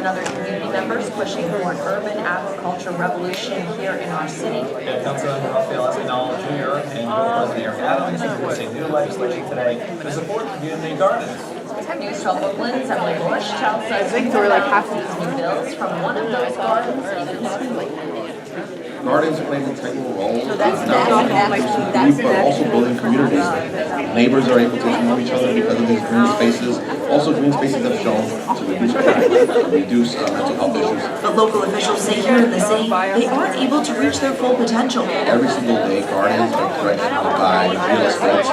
and other community members pushing for an urban agriculture revolution here in our city. And Councilmember Rafael Espinal Jr. and President Adams introducing new legislation today to support community gardens. 10 News 12 Brooklyn's Emily Bush tells us more about these new bills from one of those gardens in Eksi. Gardens play an integral role in not only food, but also building communities. Neighbors are able to know each other because of these green spaces. Also, green spaces have shown to reduce crime, to reduce mental health issues. But local officials say here in the city, they aren't able to reach their full potential. Every single day, gardens are threatened by real estate,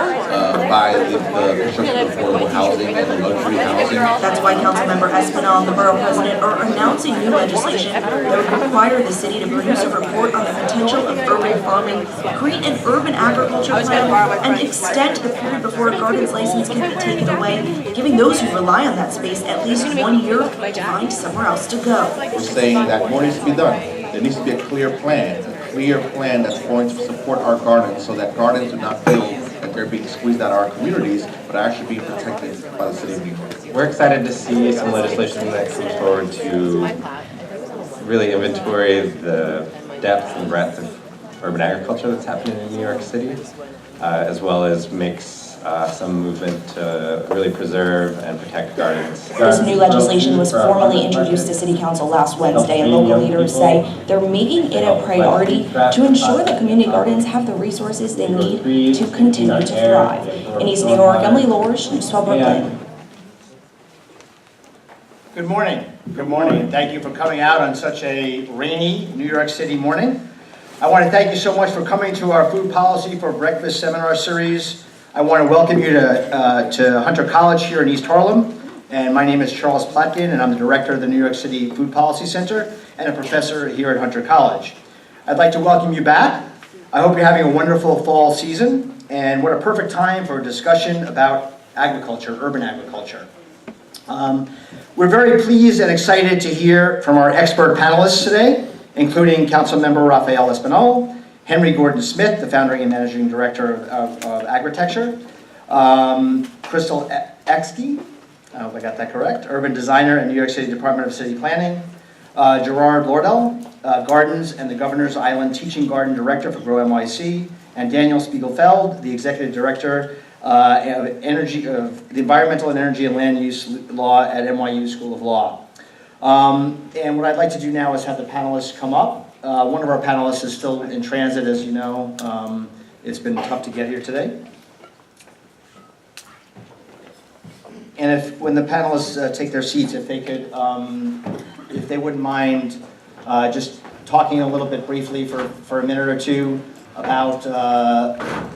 by the construction of affordable housing and luxury housing. That's why Councilmember Espinal and the borough president are announcing new legislation that would require the city to produce a report on the potential of urban farming, create an urban agriculture plan, and extend the period before a garden's license can be taken away, giving those who rely on that space at least 1 year to find somewhere else to go. We're saying that more needs to be done. There needs to be a clear plan that's going to support our gardens so that gardens do not feel that they're being squeezed out of our communities, but are actually being protected by the city of New York. We're excited to see some legislation that comes forward to really inventory the depth and breadth of urban agriculture that's happening in New York City, as well as makes some movement to really preserve and protect gardens. This new legislation was formally introduced to City Council last Wednesday, and local leaders say they're making it a priority to ensure that community gardens have the resources they need to continue to thrive. In East New York, Emily Lordahl, News 12 Brooklyn. Good morning. Good morning. Thank you for coming out on such a rainy New York City morning. I want to thank you so much for coming to our Food Policy for Breakfast seminar series. I want to welcome you to Hunter College here in East Harlem. And my name is Charles Platkin, and I'm the director of the New York City Food Policy Center and a professor here at Hunter College. I'd like to welcome you back. I hope you're having a wonderful fall season, and what a perfect time for a discussion about agriculture, urban agriculture. We're very pleased and excited to hear from our expert panelists today, including Councilmember Rafael Espinal, Henry Gordon-Smith, the founding and managing director of Agritecture, Crystal Eksi, I hope I got that correct, urban designer at New York City Department of City Planning, Gerard Lordahl, Gardens and the Governor's Island Teaching Garden Director for GrowNYC, and Danielle Spiegel-Feld, the executive director of the Environmental and Energy and Land Use Law at NYU School of Law. And what I'd like to do now is have the panelists come up. One of our panelists is still in transit, as you know. It's been tough to get here today. And when the panelists take their seats, if they could, if they wouldn't mind just talking a little bit briefly for a minute or two about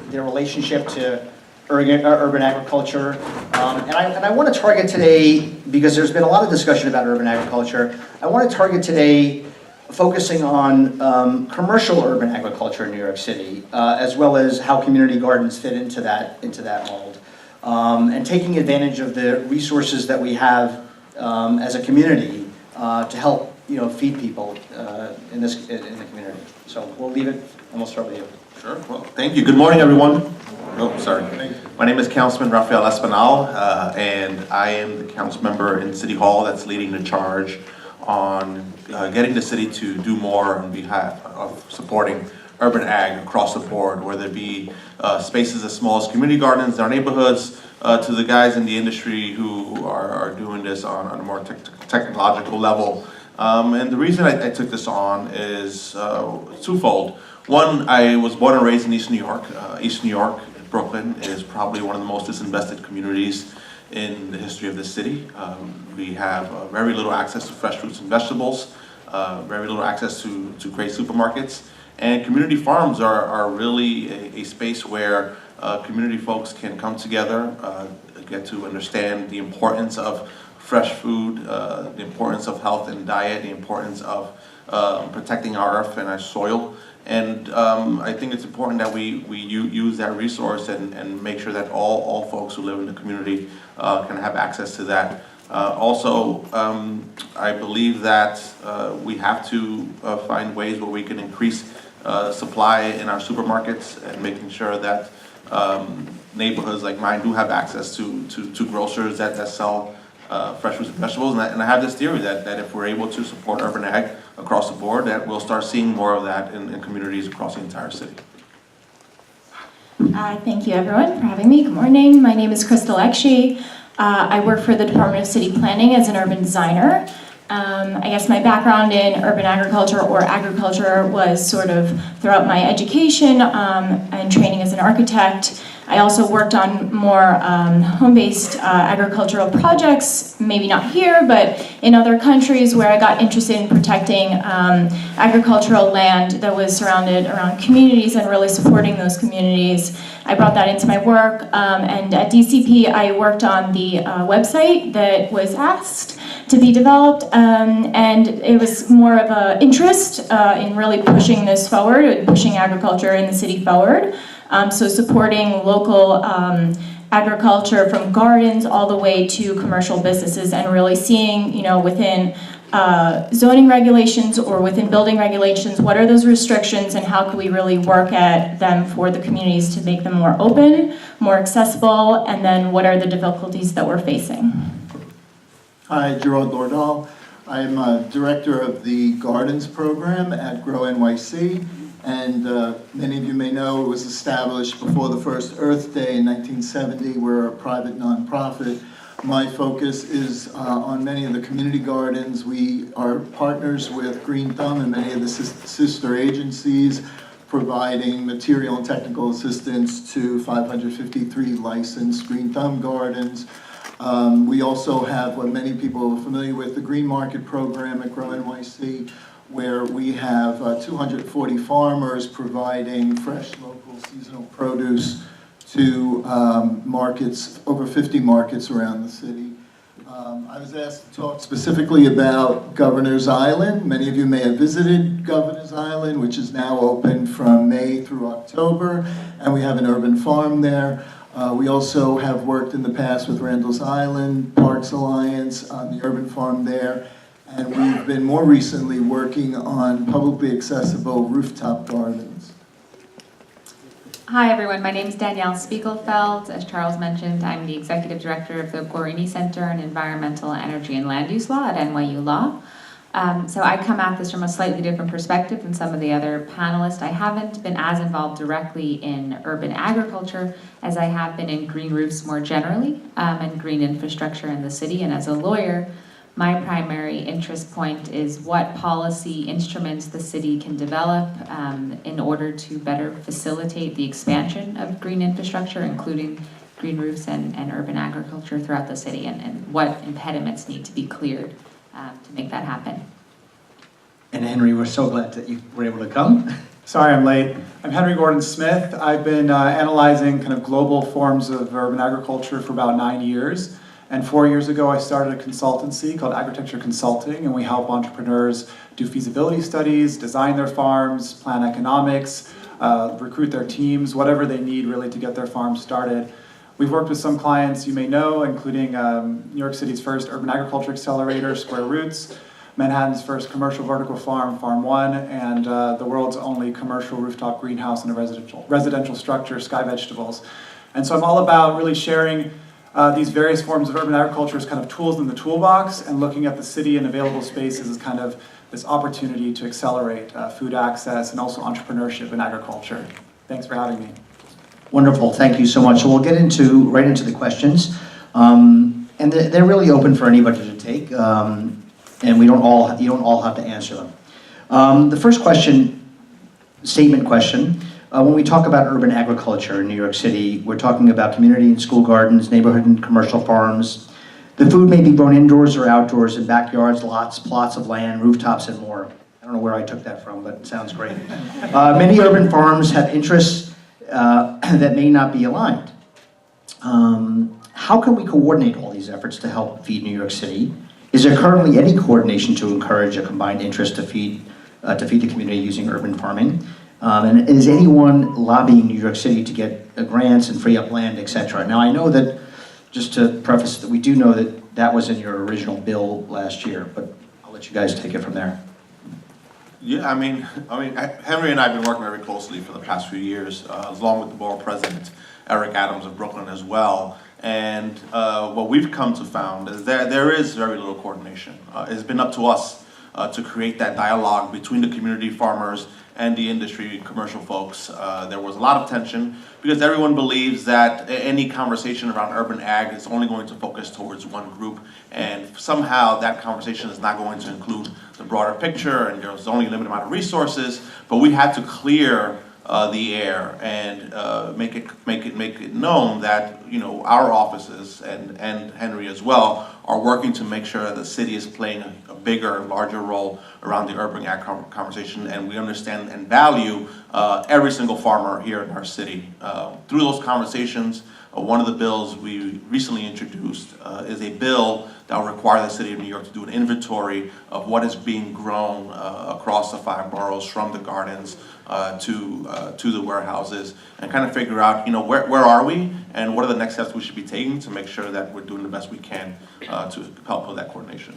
their relationship to urban agriculture. And I want to target today, because there's been a lot of discussion about urban agriculture, I want to target today focusing on commercial urban agriculture in New York City, as well as how community gardens fit into that mold, and taking advantage of the resources that we have as a community to help feed people in the community. So we'll leave it, and we'll start with you. Sure. Well, thank you. Good morning, everyone. Oh, sorry. My name is Councilman Rafael Espinal, and I am the council member in City Hall that's leading the charge on getting the city to do more on behalf of supporting urban ag across the board, whether it be spaces as small as community gardens in our neighborhoods, to the guys in the industry who are doing this on a more technological level. And the reason I took this on is twofold. One, I was born and raised in East New York. East New York, Brooklyn, is probably one of the most disinvested communities in the history of the city. We have very little access to fresh fruits and vegetables, very little access to great supermarkets, and community farms are really a space where community folks can come together, get to understand the importance of fresh food, the importance of health and diet, the importance of protecting our earth and our soil. And I think it's important that we use that resource and make sure that all folks who live in the community can have access to that. Also, I believe that we have to find ways where we can increase supply in our supermarkets and making sure that neighborhoods like mine do have access to grocers that sell fresh fruits and vegetables. And I have this theory that if we're able to support urban ag across the board, that we'll start seeing more of that in communities across the entire city. Thank you everyone for having me. Good morning. My name is Eksi. I work for the Department of City Planning as an urban designer. I guess my background in urban agriculture or agriculture was sort of throughout my education and training as an architect. I also worked on more home-based agricultural projects, maybe not here, but in other countries where I got interested in protecting agricultural land that was surrounded around communities and really supporting those communities. I brought that into my work, and at DCP I worked on the website that was asked to be developed, and it was more of an interest in really pushing this forward, and pushing agriculture in the city forward. So supporting local agriculture from gardens all the way to commercial businesses, and really seeing, you know, within zoning regulations or within building regulations, what are those restrictions and how can we really work at them for the communities to make them more open, more accessible, and then what are the difficulties that we're facing. Hi, Gerard Lordahl. I'm director of the Gardens program at GrowNYC, and many of you may know it was established before the first Earth Day in 1970. We're a private nonprofit. My focus is on many of the community gardens. We are partners with Green Thumb and many of the sister agencies, providing material and technical assistance to 553 licensed Green Thumb gardens. We also have what many people are familiar with, the Green Market program at GrowNYC, where we have 240 farmers providing fresh, local, seasonal produce to markets, over 50 markets around the city. I was asked to talk specifically about Governor's Island. Many of you may have visited Governor's Island, which is now open from May through October, and we have an urban farm there. We also have worked in the past with Randall's Island, Parks Alliance on the urban farm there, and we've been more recently working on publicly accessible rooftop gardens. Hi everyone, my name is Danielle Spiegel-Feld. As Charles mentioned, I'm the Executive Director of the Guarini Center on Environmental, Energy and Land Use Law at NYU Law. So I come at this from a slightly different perspective than some of the other panelists. I haven't been as involved directly in urban agriculture as I have been in green roofs more generally, and green infrastructure in the city. And as a lawyer, my primary interest point is what policy instruments the city can develop in order to better facilitate the expansion of green infrastructure, including green roofs and urban agriculture throughout the city, and what impediments need to be cleared to make that happen. And Henry, we're so glad that you were able to come. Sorry I'm late. I'm Henry Gordon-Smith. I've been analyzing kind of global forms of urban agriculture for about 9 years. And 4 years ago, I started a consultancy called Agritecture Consulting, and we help entrepreneurs do feasibility studies, design their farms, plan economics, recruit their teams, whatever they need really to get their farms started. We've worked with some clients you may know, including New York City's first urban agriculture accelerator, Square Roots, Manhattan's first commercial vertical farm, Farm One, and the world's only commercial rooftop greenhouse in a residential structure, Sky Vegetables. And so I'm all about really sharing these various forms of urban agriculture as kind of tools in the toolbox, and looking at the city and available spaces as kind of this opportunity to accelerate food access and also entrepreneurship in agriculture. Thanks for having me. Wonderful, thank you so much. So we'll get right into the questions. And they're really open for anybody to take, and you don't all have to answer them. The first question, statement question, when we talk about urban agriculture in New York City, we're talking about community and school gardens, neighborhood and commercial farms. The food may be grown indoors or outdoors in backyards, lots, plots of land, rooftops, and more. I don't know where I took that from, but it sounds great. Many urban farms have interests that may not be aligned. How can we coordinate all these efforts to help feed New York City? Is there currently any coordination to encourage a combined interest to feed the community using urban farming? And is anyone lobbying New York City to get grants and free up land, etc.? Now I know that, just to preface, that we do know that was in your original bill last year, but I'll let you guys take it from there. Yeah, I mean, Henry and I have been working very closely for the past few years, along with the borough president, Eric Adams of Brooklyn as well. And what we've come to found is there is very little coordination. It's been up to us to create that dialogue between the community farmers and the industry commercial folks. There was a lot of tension because everyone believes that any conversation around urban ag is only going to focus towards one group, and somehow that conversation is not going to include the broader picture, and there's only a limited amount of resources. But we had to clear the air and make it known that our offices and Henry as well are working to make sure that the city is playing a bigger, larger role around the urban ag conversation, and we understand and value every single farmer here in our city. Through those conversations, one of the bills we recently introduced is a bill that will require the city of New York to do an inventory of what is being grown across the 5 boroughs, from the gardens to the warehouses, and kind of figure out, where are we and what are the next steps we should be taking to make sure that we're doing the best we can to help with that coordination.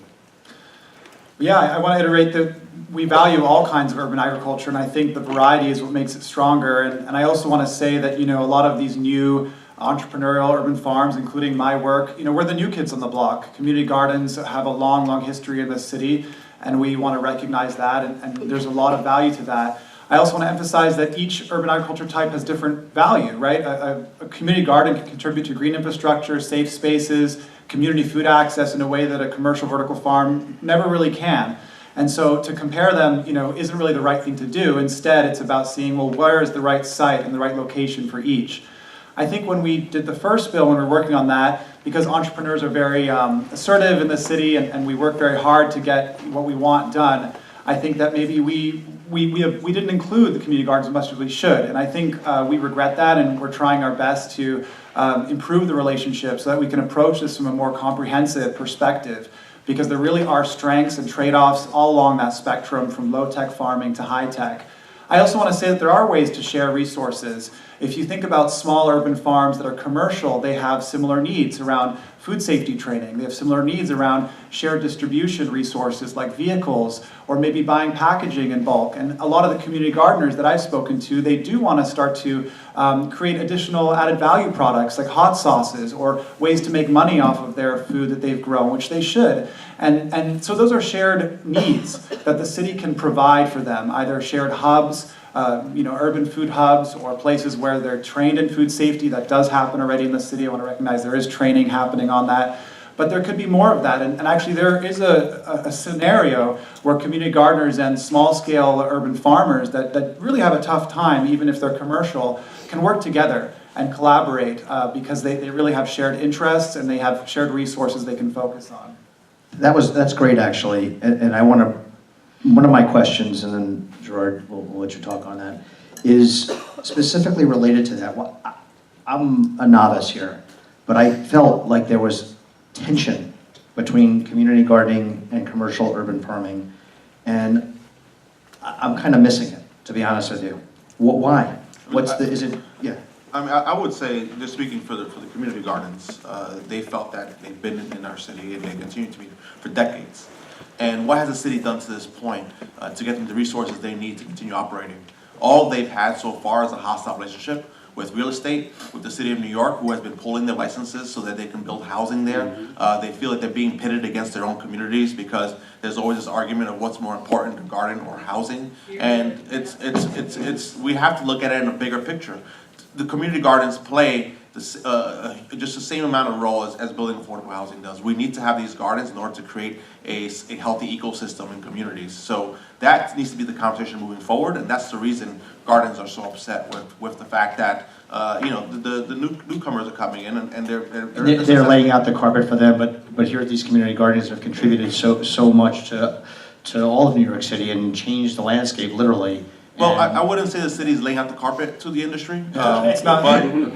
Yeah, I want to iterate that we value all kinds of urban agriculture, and I think the variety is what makes it stronger. And I also want to say that, a lot of these new entrepreneurial urban farms, including my work, we're the new kids on the block. Community gardens have a long, long history in this city, and we want to recognize that, and there's a lot of value to that. I also want to emphasize that each urban agriculture type has different value, right? A community garden can contribute to green infrastructure, safe spaces, community food access in a way that a commercial vertical farm never really can. And so to compare them, isn't really the right thing to do. Instead, it's about seeing, well, where is the right site and the right location for each? I think when we did the first bill, when we were working on that, because entrepreneurs are very assertive in the city and we work very hard to get what we want done, I think that maybe we didn't include the community gardens as much as we should. And I think we regret that, and we're trying our best to improve the relationship so that we can approach this from a more comprehensive perspective, because there really are strengths and trade-offs all along that spectrum, from low-tech farming to high-tech. I also want to say that there are ways to share resources. If you think about small urban farms that are commercial, they have similar needs around food safety training. They have similar needs around shared distribution resources like vehicles, or maybe buying packaging in bulk. And a lot of the community gardeners that I've spoken to, they do want to start to create additional added value products like hot sauces, or ways to make money off of their food that they've grown, which they should. And so those are shared needs that the city can provide for them, either shared hubs, urban food hubs, or places where they're trained in food safety. That does happen already in the city. I want to recognize there is training happening on that. But there could be more of that. And actually there is a scenario where community gardeners and small-scale urban farmers that really have a tough time, even if they're commercial, can work together and collaborate because they really have shared interests and they have shared resources they can focus on. That's great, actually. And I want to, one of my questions, and then Gerard, we'll let you talk on that, is specifically related to that. Well, I'm a novice here, but I felt like there was tension between community gardening and commercial urban farming, and I'm kind of missing it, to be honest with you. Why? I mean, I would say, just speaking for the community gardens, they felt that they've been in our city and they continue to be for decades. And what has the city done to this point to get them the resources they need to continue operating? All they've had so far is a hostile relationship with real estate, with the city of New York, who has been pulling their licenses so that they can build housing there. They feel that they're being pitted against their own communities because there's always this argument of what's more important, the garden or housing. And we have to look at it in a bigger picture. The community gardens play just the same amount of role as building affordable housing does. We need to have these gardens in order to create a healthy ecosystem in communities. So that needs to be the conversation moving forward, and that's the reason gardens are so upset with the fact that the newcomers are coming in and they're laying out the carpet for them. But here at these community gardens have contributed so much to all of New York City and changed the landscape literally. Well, I wouldn't say the city's laying out the carpet to the industry, It's not.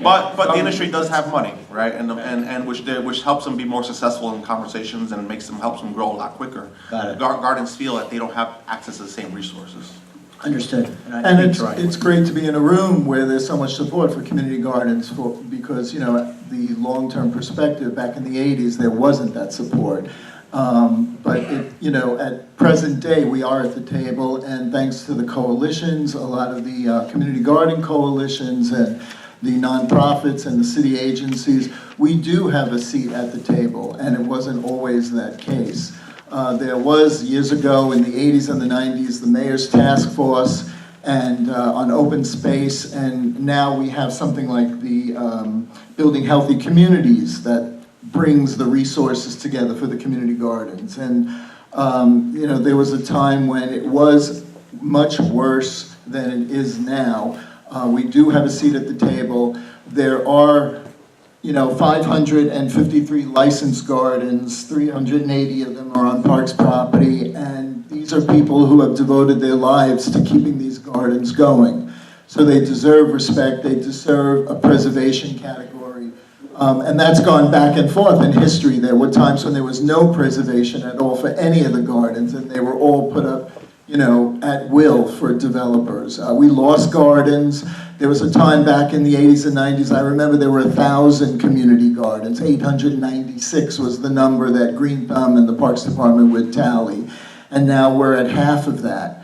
but the industry does have money, right? And which helps them be more successful in conversations and helps them grow a lot quicker. Got it. Gardens feel that they don't have access to the same resources. Understood. And it's great to be in a room where there's so much support for community gardens because the long-term perspective back in the 80s there wasn't that support. But at present day, we are at the table, and thanks to the coalitions, a lot of the community garden coalitions and the nonprofits and the city agencies, we do have a seat at the table, and it wasn't always that case. There was, years ago in the 80s and the 90s, the Mayor's Task Force and on open space, and now we have something like the Building Healthy Communities that brings the resources together for the community gardens. And you know, there was a time when it was much worse than it is now. We do have a seat at the table. There are, you know, 553 licensed gardens, 380 of them are on Parks property, and these are people who have devoted their lives to keeping these gardens going. So they deserve respect, they deserve a preservation category. And that's gone back and forth in history. There were times when there was no preservation at all for any of the gardens, and they were all put up, you know, at will for developers. We lost gardens. There was a time back in the 80s and 90s, I remember there were 1,000 community gardens. 896 was the number that Green Thumb and the Parks Department would tally. And now we're at half of that.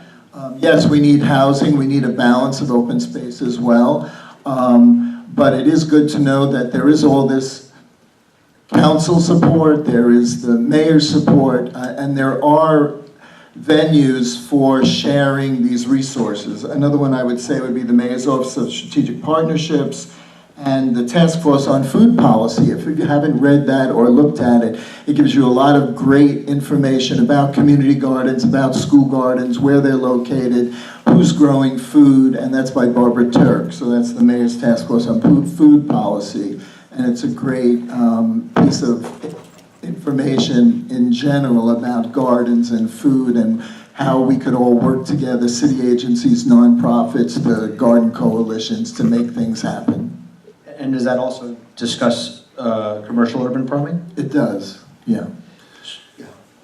Yes, we need housing, we need a balance of open space as well. But it is good to know that there is all this council support, there is the mayor's support, and there are venues for sharing these resources. Another one I would say would be the Mayor's Office of Strategic Partnerships and the Task Force on Food Policy. If you haven't read that or looked at it, it gives you a lot of great information about community gardens, about school gardens, where they're located, who's growing food, and that's by Barbara Turk. So that's the Mayor's Task Force on Food Policy. And it's a great piece of information in general about gardens and food and how we could all work together, city agencies, nonprofits, the garden coalitions, to make things happen. And does that also discuss commercial urban farming? It does, yeah.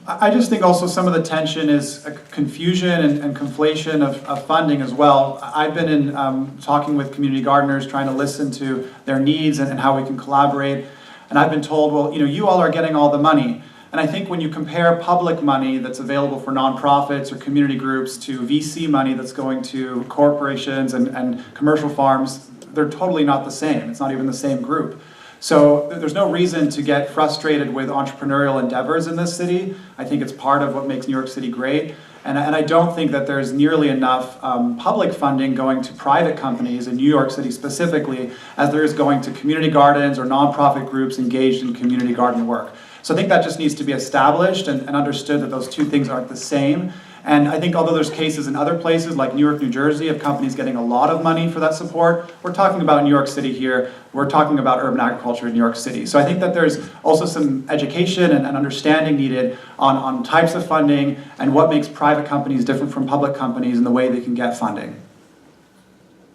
I just think also some of the tension is a confusion and conflation of funding as well. I've been in talking with community gardeners, trying to listen to their needs and how we can collaborate. And I've been told, well, you know, you all are getting all the money. And I think when you compare public money that's available for nonprofits or community groups to VC money that's going to corporations and commercial farms, they're totally not the same. It's not even the same group. So there's no reason to get frustrated with entrepreneurial endeavors in this city. I think it's part of what makes New York City great. And I don't think that there's nearly enough public funding going to private companies in New York City specifically as there is going to community gardens or nonprofit groups engaged in community garden work. So I think that just needs to be established and understood that those two things aren't the same. And I think although there's cases in other places like New York, New Jersey of companies getting a lot of money for that support, we're talking about New York City here, we're talking about urban agriculture in New York City. So I think that there's also some education and understanding needed on types of funding and what makes private companies different from public companies and the way they can get funding.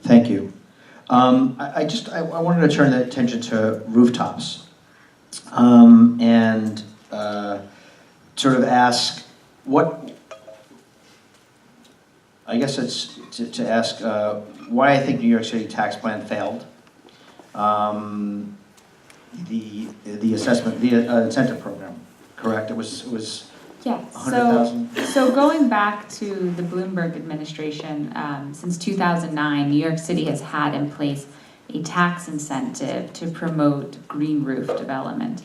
Thank you. I wanted to turn the attention to rooftops and sort of ask I guess it's to ask why I think New York City tax plan failed. The assessment, the incentive program, correct? It was Yeah, 100,000. so going back to the Bloomberg administration, since 2009, New York City has had in place a tax incentive to promote green roof development.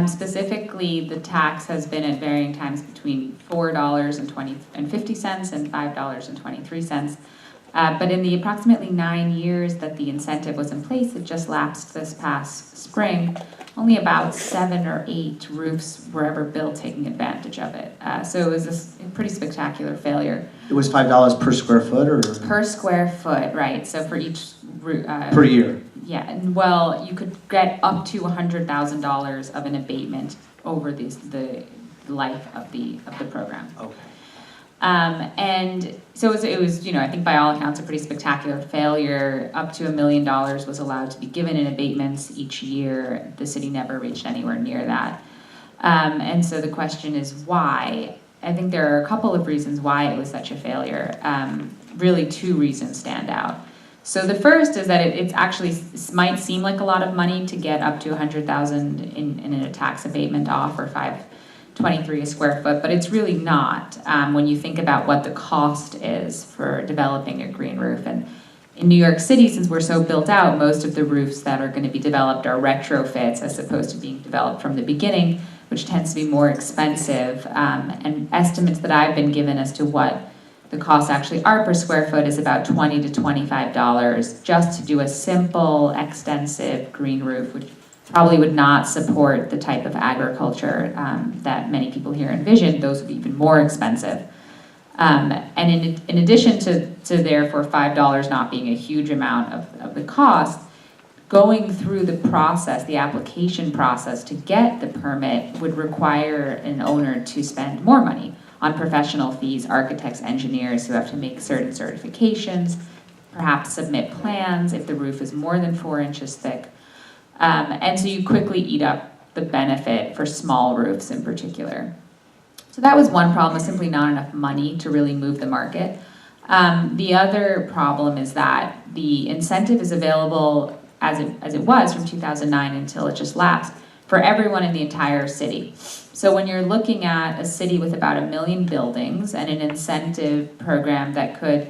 Specifically, the tax has been at varying times between $4.50 and $5.23. But in the approximately 9 years that the incentive was in place, it just lapsed this past spring, only about 7 or 8 roofs were ever built taking advantage of it. So it was a pretty spectacular failure. It was $5 per square foot, or per square foot, right? So for each per year. Yeah, and well, you could get up to $100,000 of an abatement over the life of the program. Okay. And so it was, you know, I think by all accounts a pretty spectacular failure. Up to $1 million was allowed to be given in abatements each year. The city never reached anywhere near that. And so the question is why? I think there are a couple of reasons why it was such a failure. Really 2 reasons stand out. So the first is that it actually might seem like a lot of money to get up to $100,000 in a tax abatement off, or $5.23 a square foot, but it's really not when you think about what the cost is for developing a green roof. And In New York City, since we're so built out, most of the roofs that are going to be developed are retrofits as opposed to being developed from the beginning, which tends to be more expensive. And estimates that I've been given as to what the costs actually are per square foot is about $20 to $25 just to do a simple, extensive green roof, which probably would not support the type of agriculture that many people here envision. Those would be even more expensive. And in addition to therefore $5 not being a huge amount of the cost, going through the process, the application process to get the permit would require an owner to spend more money on professional fees, architects, engineers who have to make certain certifications, perhaps submit plans if the roof is more than 4 inches thick. And so you quickly eat up the benefit for small roofs in particular. So that was one problem, simply not enough money to really move the market. The other problem is that the incentive is available as it was from 2009 until it just lapsed for everyone in the entire city. So when you're looking at a city with about 1 million buildings and an incentive program that could,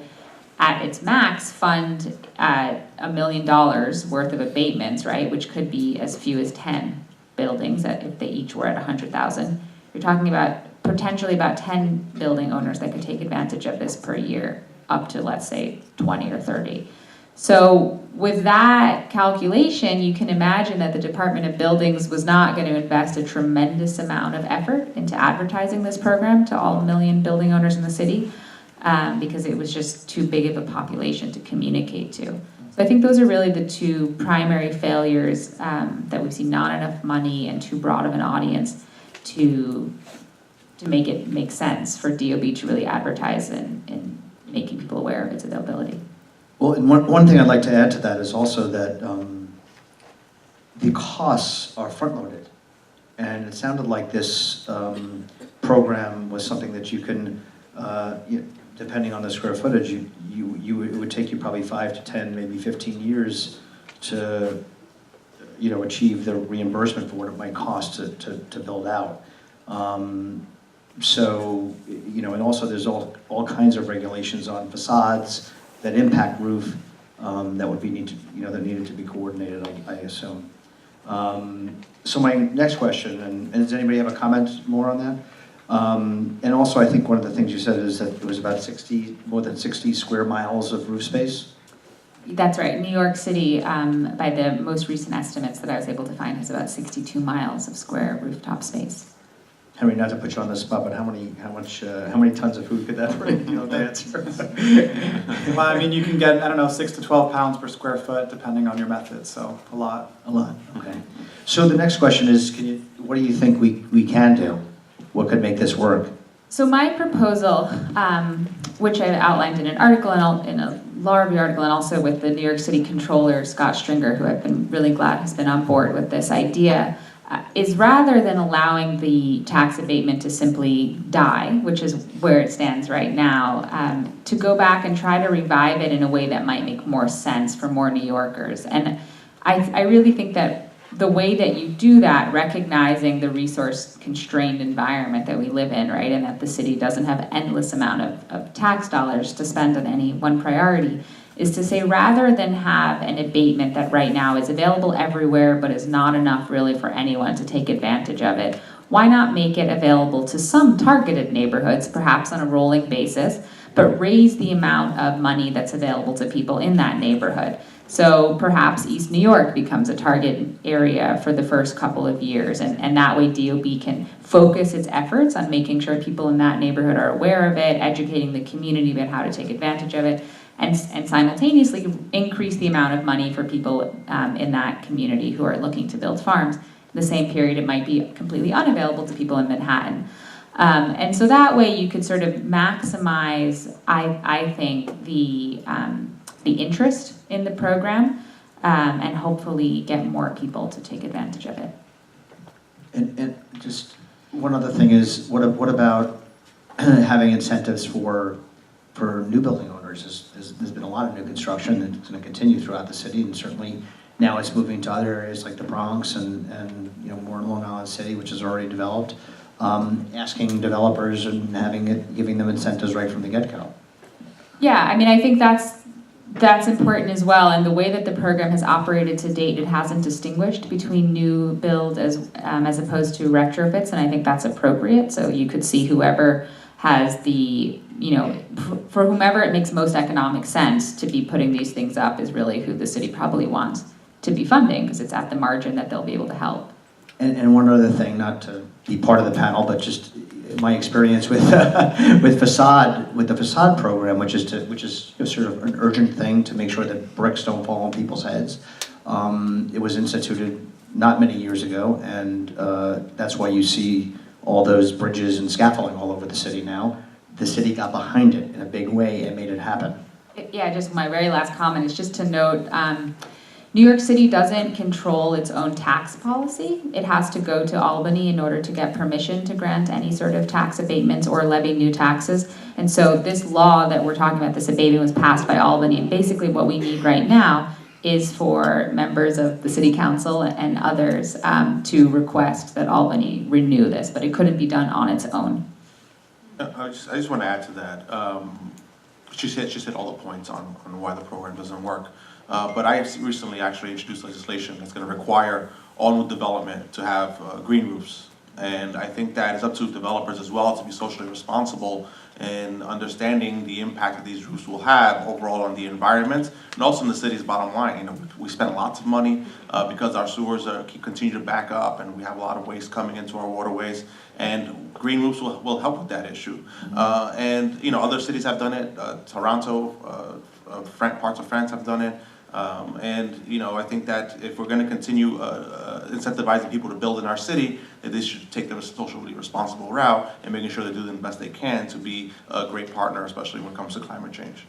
at its max, fund $1 million worth of abatements, right, which could be as few as 10 buildings if they each were at 100,000, you're talking about potentially about 10 building owners that could take advantage of this per year, up to, let's say, 20 or 30. So with that calculation, you can imagine that the Department of Buildings was not going to invest a tremendous amount of effort into advertising this program to all 1 million building owners in the city, because it was just too big of a population to communicate to. So I think those are really the two primary failures that we've seen: not enough money and too broad of an audience to make it make sense for DOB to really advertise and making people aware of its availability. Well, and one thing I'd like to add to that is also that the costs are front-loaded. And it sounded like this program was something that you can, depending on the square footage, it would take you probably 5 to 10, maybe 15 years to achieve the reimbursement for what it might cost to build out. So, and also there's all kinds of regulations on facades that impact roof that would be that needed to be coordinated, I assume. So my next question, and does anybody have a comment more on that? And also, I think one of the things you said is that it was about more than 60 square miles of roof space. That's right. New York City, by the most recent estimates that I was able to find, has about 62 miles of square rooftop space. Henry, not to put you on the spot, but how many tons of food could that bring? The answer. Well, I mean, you can get, 6 to 12 pounds per square foot, depending on your method, so a lot. A lot, okay. So the next question is, what do you think we can do? What could make this work? So my proposal, which I outlined in an article, in a law review article, and also with the New York City Controller, Scott Stringer, who I've been really glad has been on board with this idea, is rather than allowing the tax abatement to simply die, which is where it stands right now, to go back and try to revive it in a way that might make more sense for more New Yorkers. And I really think that the way that you do that, recognizing the resource-constrained environment that we live in, right, and that the city doesn't have an endless amount of tax dollars to spend on any one priority, is to say, rather than have an abatement that right now is available everywhere but is not enough really for anyone to take advantage of it, why not make it available to some targeted neighborhoods, perhaps on a rolling basis, but raise the amount of money that's available to people in that neighborhood? So perhaps East New York becomes a target area for the first couple of years, and that way DOB can focus its efforts on making sure people in that neighborhood are aware of it, educating the community about how to take advantage of it, and simultaneously increase the amount of money for people in that community who are looking to build farms. In the same period, it might be completely unavailable to people in Manhattan. And so that way you could sort of maximize, I think, the interest in the program and hopefully get more people to take advantage of it. And just one other thing is, what about having incentives for new building owners? There's been a lot of new construction that's going to continue throughout the city, and certainly now it's moving to other areas like the Bronx and more in Long Island City, which is already developed. Asking developers and giving them incentives right from the get-go. Yeah, I mean, I think that's That's important as well, and the way that the program has operated to date, it hasn't distinguished between new build as opposed to retrofits, and I think that's appropriate. So you could see whoever has the, for whomever it makes most economic sense to be putting these things up is really who the city probably wants to be funding, because it's at the margin that they'll be able to help. And one other thing, not to be part of the panel, but just my experience with with the facade program, which is sort of an urgent thing to make sure that bricks don't fall on people's heads. It was instituted not many years ago, and that's why you see all those bridges and scaffolding all over the city now. The city got behind it in a big way and made it happen. Yeah, just my very last comment is just to note, New York City doesn't control its own tax policy. It has to go to Albany in order to get permission to grant any sort of tax abatements or levy new taxes. And so this law that we're talking about, this abatement, was passed by Albany. And basically what we need right now is for members of the city council and others to request that Albany renew this, but it couldn't be done on its own. I just want to add to that. She said all the points on why the program doesn't work. But I recently actually introduced legislation that's going to require all new development to have green roofs. And I think that it's up to developers as well to be socially responsible in understanding the impact that these roofs will have overall on the environment and also in the city's bottom line. We spend lots of money because our sewers continue to back up and we have a lot of waste coming into our waterways, and green roofs will help with that issue. And other cities have done it. Toronto, parts of France have done it. I think that if we're going to continue incentivizing people to build in our city, that they should take the socially responsible route and making sure they're doing the best they can to be a great partner, especially when it comes to climate change.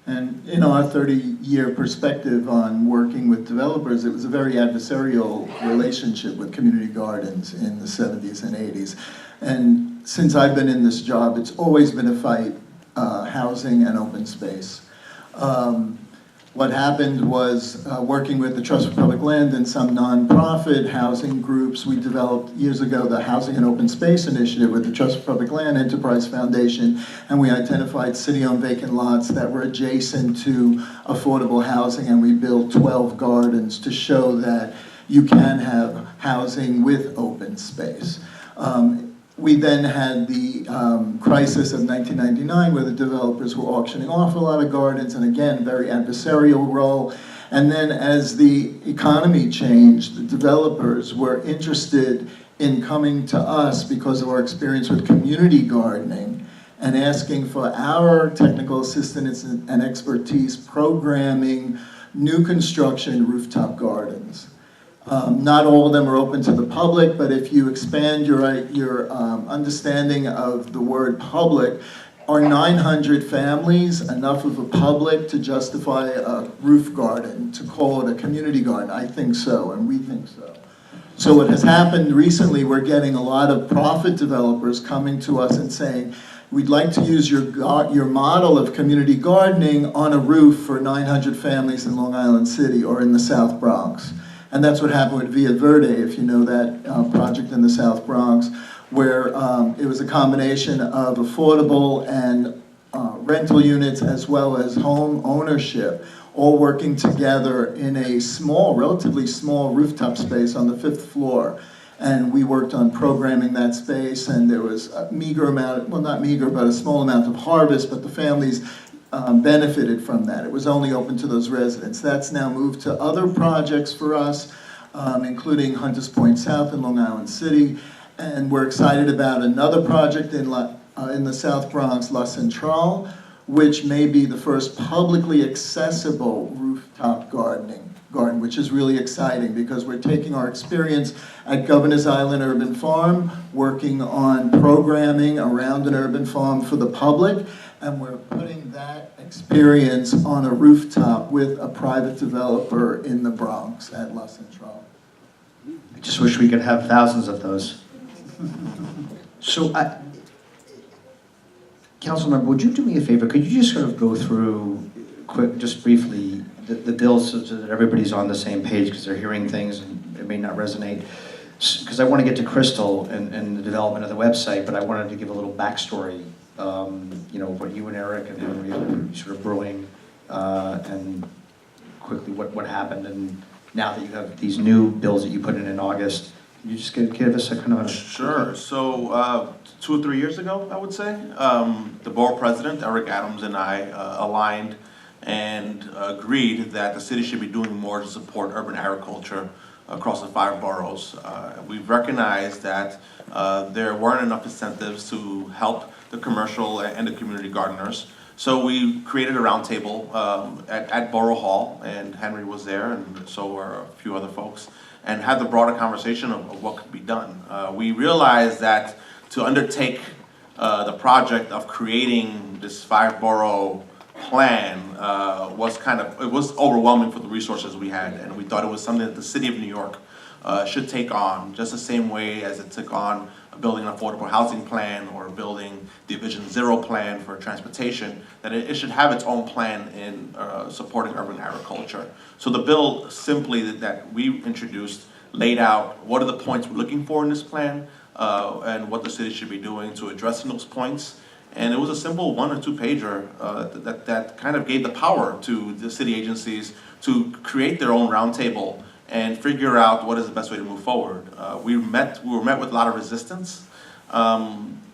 And in our 30-year perspective on working with developers, it was a very adversarial relationship with community gardens in the 70s and 80s. And since I've been in this job, it's always been a fight, housing and open space. What happened was, working with the Trust for Public Land and some nonprofit housing groups, we developed years ago the Housing and Open Space Initiative with the Trust for Public Land Enterprise Foundation, and we identified city-owned vacant lots that were adjacent to affordable housing, and we built 12 gardens to show that you can have housing with open space. We then had the crisis of 1999 where the developers were auctioning off a lot of gardens, and again, very adversarial role. And then as the economy changed, the developers were interested in coming to us because of our experience with community gardening and asking for our technical assistance and expertise programming new construction rooftop gardens. Not all of them are open to the public, but if you expand your understanding of the word public, are 900 families enough of a public to justify a roof garden, to call it a community garden? I think so, and we think so. So what has happened recently, we're getting a lot of profit developers coming to us and saying, we'd like to use your model of community gardening on a roof for 900 families in Long Island City or in the South Bronx. And that's what happened with Via Verde, if you know that project in the South Bronx, where it was a combination of affordable and rental units as well as home ownership, all working together in a small, relatively small rooftop space on the 5th floor. And we worked on programming that space, and there was a meager amount, well, not meager, but a small amount of harvest, but the families benefited from that. It was only open to those residents. That's now moved to other projects for us, including Hunters Point South in Long Island City, and we're excited about another project in the South Bronx, La Centrale, which may be the first publicly accessible rooftop garden, which is really exciting because we're taking our experience at Governor's Island Urban Farm, working on programming around an urban farm for the public, and we're putting that experience on a rooftop with a private developer in the Bronx at La Centrale. I just wish we could have thousands of those. So, Councilmember, would you do me a favor? Could you just sort of go through, just briefly, the bills so that everybody's on the same page because they're hearing things and it may not resonate? Because I want to get to Crystal and the development of the website, but I wanted to give a little backstory. What you and Eric and Henry are sort of brewing and quickly what happened, and now that you have these new bills that you put in August, can you just give us a kind of a... Sure. So 2 or 3 years ago, I would say, the borough president, Eric Adams, and I aligned and agreed that the city should be doing more to support urban agriculture across the 5 boroughs. We've recognized that there weren't enough incentives to help the commercial and the community gardeners. So we created a roundtable at Borough Hall, and Henry was there, and so were a few other folks, and had the broader conversation of what could be done. We realized that to undertake the project of creating this 5-borough plan it was overwhelming for the resources we had, and we thought it was something that the city of New York should take on, just the same way as it took on building an affordable housing plan or building the Vision Zero plan for transportation, that it should have its own plan in supporting urban agriculture. So the bill simply that we introduced laid out what are the points we're looking for in this plan and what the city should be doing to addressing those points. And it was a simple 1 or 2 pager that kind of gave the power to the city agencies to create their own roundtable and figure out what is the best way to move forward. We were met with a lot of resistance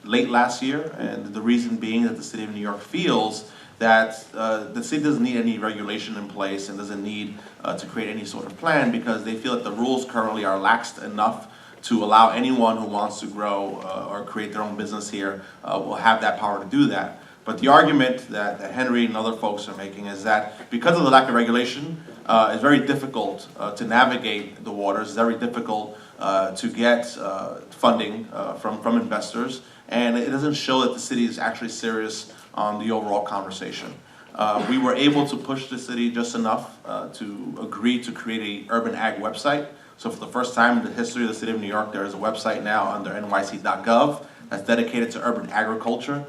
late last year, and the reason being that the city of New York feels that the city doesn't need any regulation in place and doesn't need to create any sort of plan, because they feel that the rules currently are laxed enough to allow anyone who wants to grow or create their own business here will have that power to do that. But the argument that Henry and other folks are making is that because of the lack of regulation, it's very difficult to navigate the waters, it's very difficult to get funding from investors, and it doesn't show that the city is actually serious on the overall conversation. We were able to push the city just enough to agree to create an urban ag website. So for the first time in the history of the city of New York, there is a website now under nyc.gov that's dedicated to urban agriculture.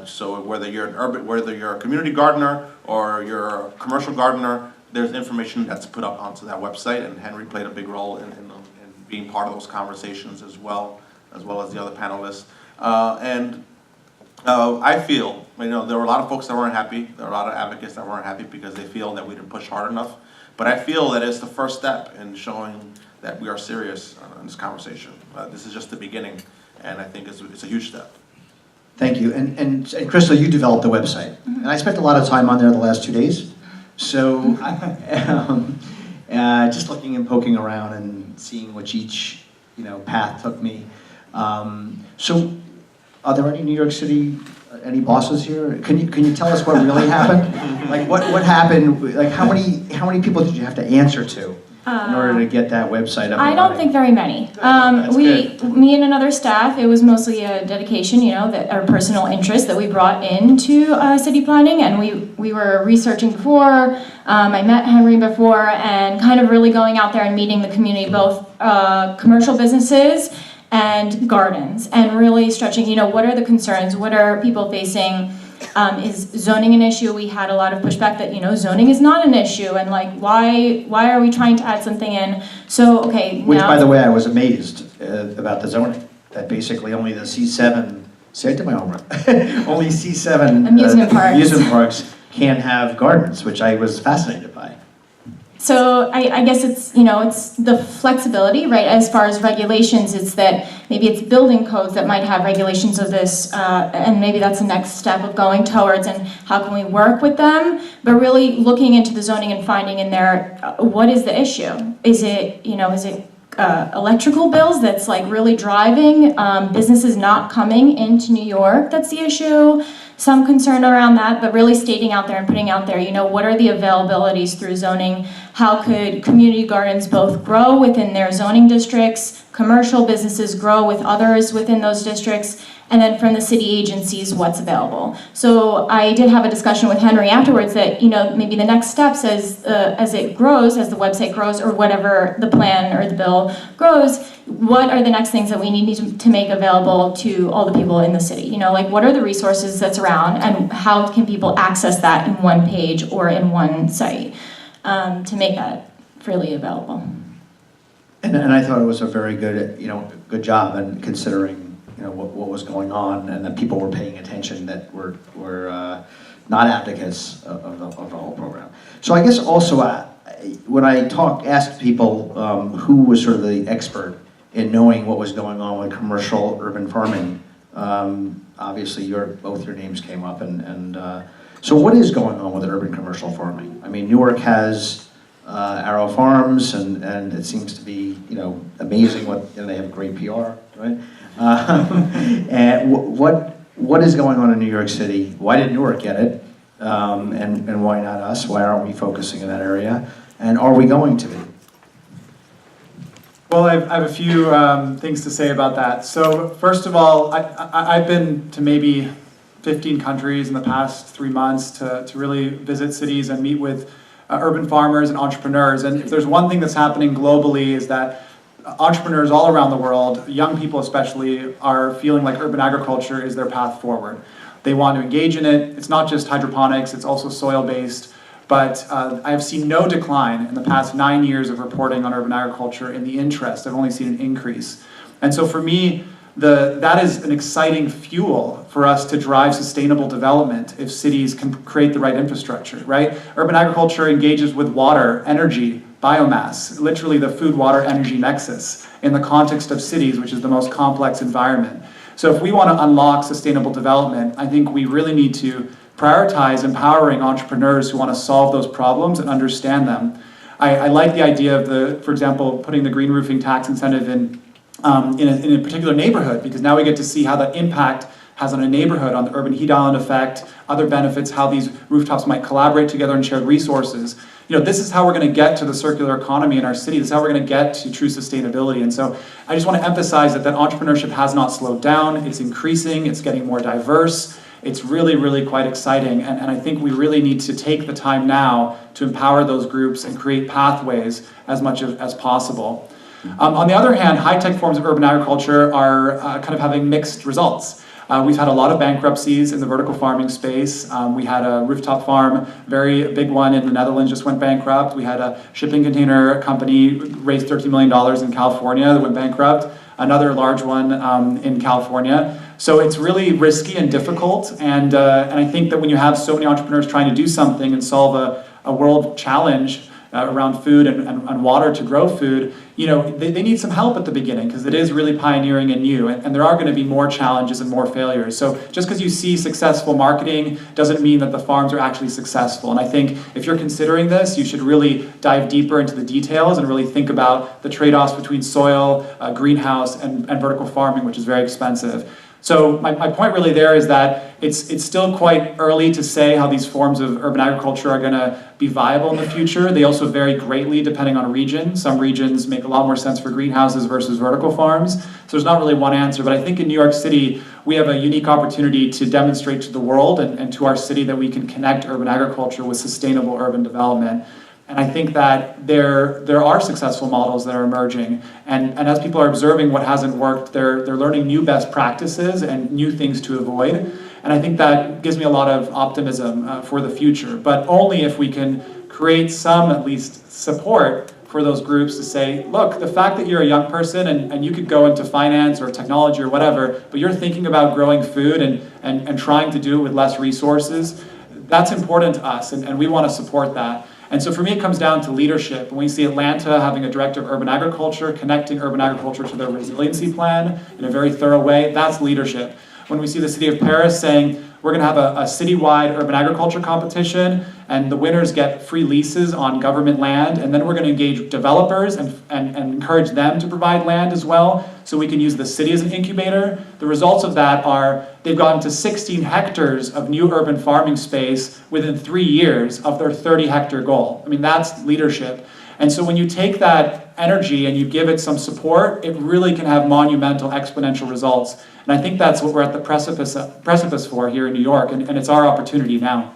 So whether you're a community gardener or you're a commercial gardener, there's information that's put up onto that website, and Henry played a big role in being part of those conversations as well as the other panelists. I feel, there were a lot of folks that weren't happy. There were a lot of advocates that weren't happy because they feel that we didn't push hard enough. But I feel that it's the first step in showing that we are serious in this conversation. This is just the beginning, and I think it's a huge step. Thank you. And Crystal, you developed the website. And I spent a lot of time on there the last 2 days. So just looking and poking around and seeing which each path took me. So are there any New York City, any bosses here? Can you tell us what really happened? Like what happened? Like how many people did you have to answer to in order to get that website up? I don't think very many. Me and another staff, it was mostly a dedication, that our personal interest that we brought into city planning, and we were researching before. I met Henry before, and kind of really going out there and meeting the community, both commercial businesses and gardens, and really stretching, what are the concerns, what are people facing, is zoning an issue? We had a lot of pushback that, zoning is not an issue, and why are we trying to add something in? So, okay, which, by the way, I was amazed about the zoning, that basically only the C7, say it to my homework, only C7 amusement parks can have gardens, which I was fascinated by. So I guess it's, it's the flexibility, right? As far as regulations, it's that maybe it's building codes that might have regulations of this, and maybe that's the next step of going towards, and how can we work with them? But really looking into the zoning and finding in there, what is the issue? Is it, electrical bills that's really driving businesses not coming into New York? That's the issue. Some concern around that, but really stating out there and putting out there, what are the availabilities through zoning? How could community gardens both grow within their zoning districts, commercial businesses grow with others within those districts, and then from the city agencies, what's available? So I did have a discussion with Henry afterwards that, maybe the next steps as it grows, as the website grows, or whatever the plan or the bill grows, what are the next things that we need to make available to all the people in the city? What are the resources that's around, and how can people access that in one page or in one site to make that freely available? And I thought it was a very good, good job, and considering, what was going on, and that people were paying attention, that were not advocates of the whole program. So I guess also when I asked people who was sort of the expert in knowing what was going on with commercial urban farming, obviously both your names came up, and so what is going on with urban commercial farming? I mean, Newark has Arrow Farms, and it seems to be amazing they have great PR, right? And what is going on in New York City? Why did Newark get it? And why not us? Why aren't we focusing in that area? And are we going to be? Well, I have a few things to say about that. So first of all, I've been to maybe 15 countries in the past 3 months to really visit cities and meet with urban farmers and entrepreneurs. And if there's one thing that's happening globally is that entrepreneurs all around the world, young people especially, are feeling like urban agriculture is their path forward. They want to engage in it. It's not just hydroponics, it's also soil-based. But I have seen no decline in the past 9 years of reporting on urban agriculture in the interest. I've only seen an increase. And so for me, that is an exciting fuel for us to drive sustainable development if cities can create the right infrastructure, right? Urban agriculture engages with water, energy, biomass, literally the food, water, energy nexus in the context of cities, which is the most complex environment. So if we want to unlock sustainable development, I think we really need to prioritize empowering entrepreneurs who want to solve those problems and understand them. I like the idea of for example, putting the green roofing tax incentive in a particular neighborhood, because now we get to see how that impact has on a neighborhood, on the urban heat island effect, other benefits, how these rooftops might collaborate together and share resources. This is how we're going to get to the circular economy in our city. This is how we're going to get to true sustainability. And so I just want to emphasize that entrepreneurship has not slowed down. It's increasing. It's getting more diverse. It's really, really quite exciting. And I think we really need to take the time now to empower those groups and create pathways as much as possible. On the other hand, high-tech forms of urban agriculture are kind of having mixed results. We've had a lot of bankruptcies in the vertical farming space. We had a rooftop farm, very big one in the Netherlands, just went bankrupt. We had a shipping container company raised $13 million in California that went bankrupt. Another large one in California. So it's really risky and difficult. And I think that when you have so many entrepreneurs trying to do something and solve a world challenge around food and water to grow food, they need some help at the beginning, because it is really pioneering and new, and there are going to be more challenges and more failures. So just because you see successful marketing doesn't mean that the farms are actually successful. And I think if you're considering this, you should really dive deeper into the details and really think about the trade-offs between soil, greenhouse, and vertical farming, which is very expensive. So my point really there is that it's still quite early to say how these forms of urban agriculture are going to be viable in the future. They also vary greatly depending on a region. Some regions make a lot more sense for greenhouses versus vertical farms. So there's not really one answer. But I think in New York City, we have a unique opportunity to demonstrate to the world and to our city that we can connect urban agriculture with sustainable urban development. And I think that there are successful models that are emerging. And as people are observing what hasn't worked, they're learning new best practices and new things to avoid. And I think that gives me a lot of optimism for the future, but only if we can create some, at least, support for those groups to say, look, the fact that you're a young person and you could go into finance or technology or whatever, but you're thinking about growing food and trying to do it with less resources, that's important to us, and we want to support that. And so for me, it comes down to leadership. When we see Atlanta having a director of urban agriculture, connecting urban agriculture to their resiliency plan in a very thorough way, that's leadership. When we see the city of Paris saying, we're going to have a citywide urban agriculture competition, and the winners get free leases on government land, and then we're going to engage developers and encourage them to provide land as well, so we can use the city as an incubator. The results of that are they've gotten to 16 hectares of new urban farming space within 3 years of their 30-hectare goal. I mean, that's leadership. And so when you take that energy and you give it some support, it really can have monumental exponential results. And I think that's what we're at the precipice for here in New York, and it's our opportunity now.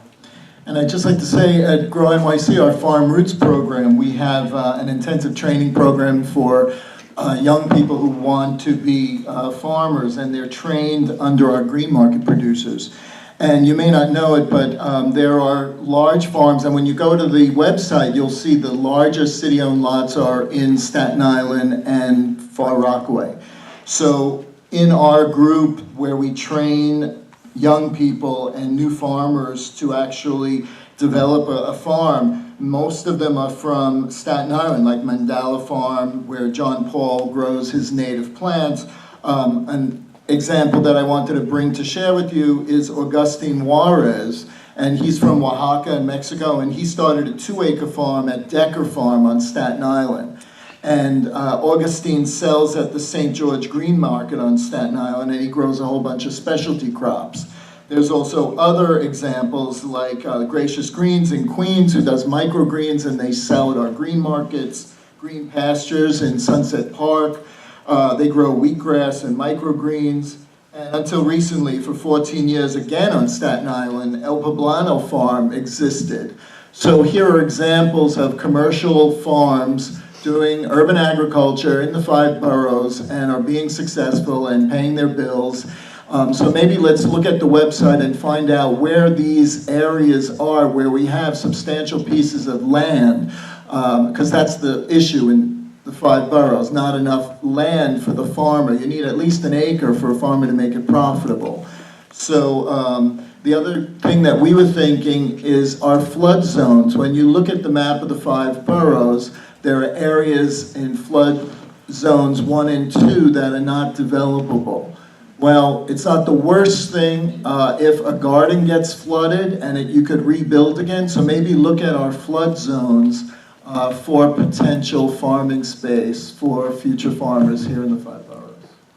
And I'd just like to say at GrowNYC, our Farm Roots program, we have an intensive training program for young people who want to be farmers, and they're trained under our green market producers. And you may not know it, but there are large farms, and when you go to the website, you'll see the largest city-owned lots are in Staten Island and Far Rockaway. So in our group where we train young people and new farmers to actually develop a farm. Most of them are from Staten Island, like Mandala Farm, where John Paul grows his native plants. An example that I wanted to bring to share with you is Augustine Juarez, and he's from Oaxaca in Mexico, and he started a 2-acre farm at Decker Farm on Staten Island. And Augustine sells at the St. George Green Market on Staten Island, and he grows a whole bunch of specialty crops. There's also other examples like Gracious Greens in Queens, who does microgreens, and they sell at our green markets. Green Pastures in Sunset Park, they grow wheatgrass and microgreens. And until recently, for 14 years, again on Staten Island, El Poblano Farm existed. So here are examples of commercial farms doing urban agriculture in the 5 boroughs and are being successful and paying their bills. So maybe let's look at the website and find out where these areas are, where we have substantial pieces of land, because that's the issue in the 5 boroughs, not enough land for the farmer. You need at least an acre for a farmer to make it profitable. So the other thing that we were thinking is our flood zones. When you look at the map of the 5 boroughs, there are areas in flood zones 1 and 2 that are not developable. Well, it's not the worst thing if a garden gets flooded and you could rebuild again. So maybe look at our flood zones for potential farming space for future farmers here in the 5 boroughs.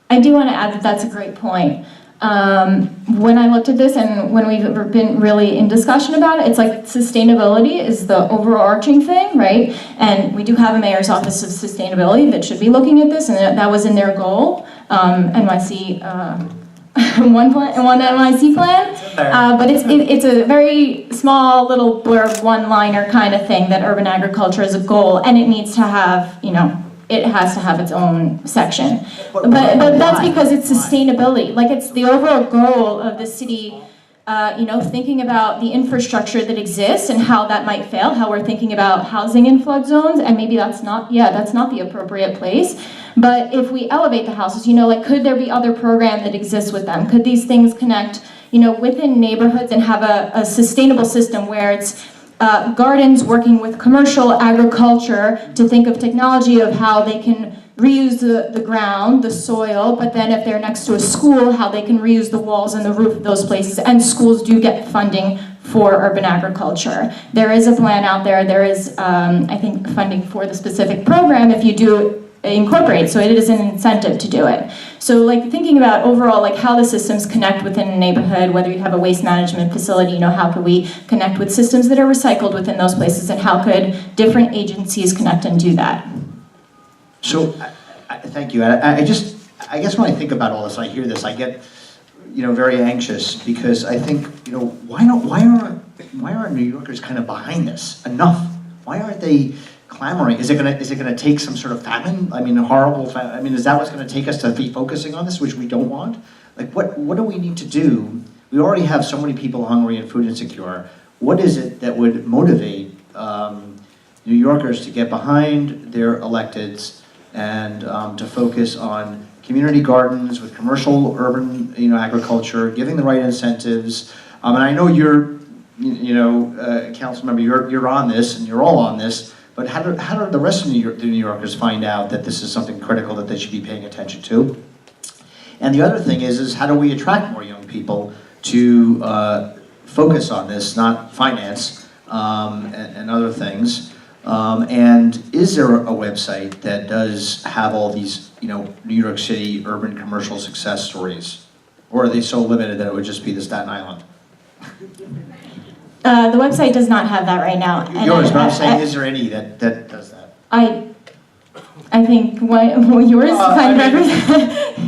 I do want to add that that's a great point. When I looked at this and when we've been really in discussion about it, it's like sustainability is the overarching thing, right? And we do have a mayor's office of sustainability that should be looking at this, and that was in their goal, NYC, one NYC plan. But it's a very small little blurb, one-liner kind of thing that urban agriculture is a goal, and it needs to have, it has to have its own section. But that's because it's sustainability. Like, it's the overall goal of the city, thinking about the infrastructure that exists and how that might fail, how we're thinking about housing in flood zones, and maybe that's not the appropriate place. But if we elevate the houses, could there be other program that exists with them? Could these things connect, within neighborhoods and have a sustainable system where it's gardens working with commercial agriculture to think of technology of how they can reuse the ground, the soil, but then if they're next to a school, how they can reuse the walls and the roof of those places. And schools do get funding for urban agriculture. There is a plan out there. There is, I think, funding for the specific program if you do incorporate, so it is an incentive to do it. So thinking about overall how the systems connect within a neighborhood, whether you have a waste management facility, how could we connect with systems that are recycled within those places, and how could different agencies connect and do that? So, thank you. I guess when I think about all this, I hear this, I get, very anxious because I think, why aren't New Yorkers kind of behind this enough? Why aren't they clamoring? Is it gonna take some sort of famine? I mean, a horrible famine. I mean, is that what's gonna take us to be focusing on this, which we don't want? What do we need to do? We already have so many people hungry and food insecure. What is it that would motivate New Yorkers to get behind their electeds and to focus on community gardens with commercial urban agriculture, giving the right incentives? And I know you're, council member, you're on this and you're all on this. But how do the rest of the New Yorkers find out that this is something critical that they should be paying attention to? And the other thing is how do we attract more young people to focus on this, not finance and other things? And is there a website that does have all these, New York City urban commercial success stories? Or are they so limited that it would just be the Staten Island? The website does not have that right now. Yours, but I'm saying, is there any that does that? I think yours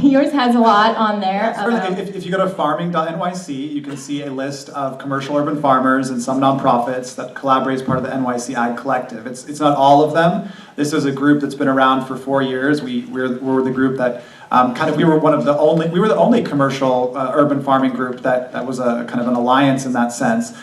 yours has a lot on there. If you go to farming.nyc, you can see a list of commercial urban farmers and some nonprofits that collaborate as part of the NYC Ag Collective. It's not all of them. This is a group that's been around for 4 years. We're the group that we were the only commercial urban farming group that was a kind of an alliance in that sense.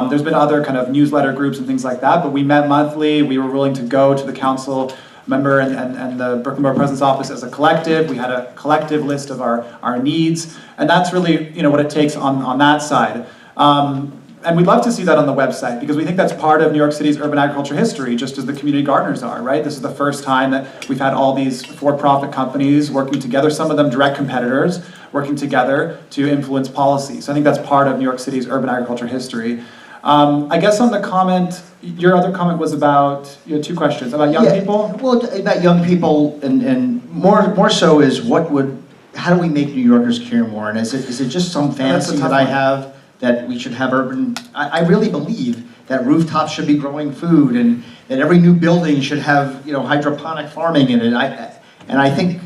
There's been other kind of newsletter groups and things like that, but we met monthly. We were willing to go to the council member and the Brooklyn Borough President's Office as a collective. We had a collective list of our needs, and that's really what it takes on that side. And we'd love to see that on the website because we think that's part of New York City's urban agriculture history, just as the community gardeners are, right? This is the first time that we've had all these for-profit companies working together, some of them direct competitors, working together to influence policy. So I think that's part of New York City's urban agriculture history. I guess on the comment, your other comment was about, you had two questions, about young people? Well, about young people, and more so is how do we make New Yorkers care more? And is it just some fantasy that I have that we should have urban, I really believe that rooftops should be growing food and that every new building should have, hydroponic farming in it. And I think,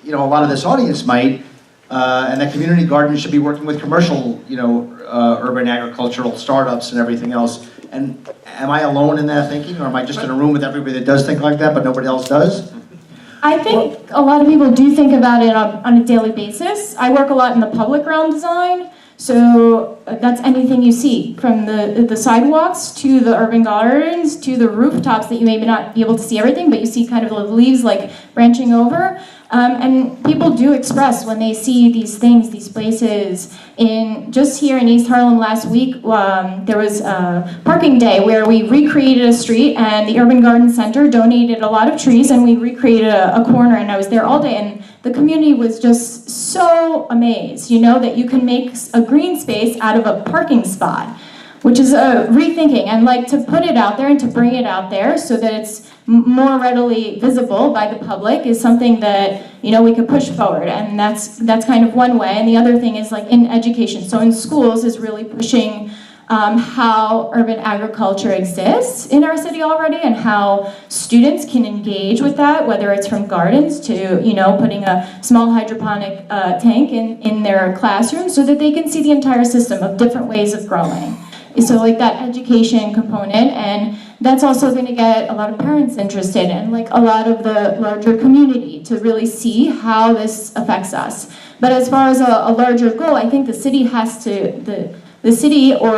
a lot of this audience might, and that community gardens should be working with commercial, urban agricultural startups and everything else. And am I alone in that thinking, or am I just in a room with everybody that does think like that, but nobody else does? I think a lot of people do think about it on a daily basis. I work a lot in the public realm design, so that's anything you see, from the sidewalks to the urban gardens to the rooftops that you may not be able to see everything, but you see kind of the leaves like branching over. And people do express when they see these things, these places. Just here in East Harlem last week, there was a parking day where we recreated a street, and the Urban Garden Center donated a lot of trees, and we recreated a corner, and I was there all day, and the community was just so amazed, that you can make a green space out of a parking spot, which is a rethinking, and to put it out there and to bring it out there so that it's more readily visible by the public is something that we could push forward, and that's kind of one way. And the other thing is in education. So in schools is really pushing how urban agriculture exists in our city already, and how students can engage with that, whether it's from gardens to putting a small hydroponic tank in their classroom, so that they can see the entire system of different ways of growing. So that education component, and that's also going to get a lot of parents interested, and a lot of the larger community to really see how this affects us. But as far as a larger goal, I think the city has to, the city or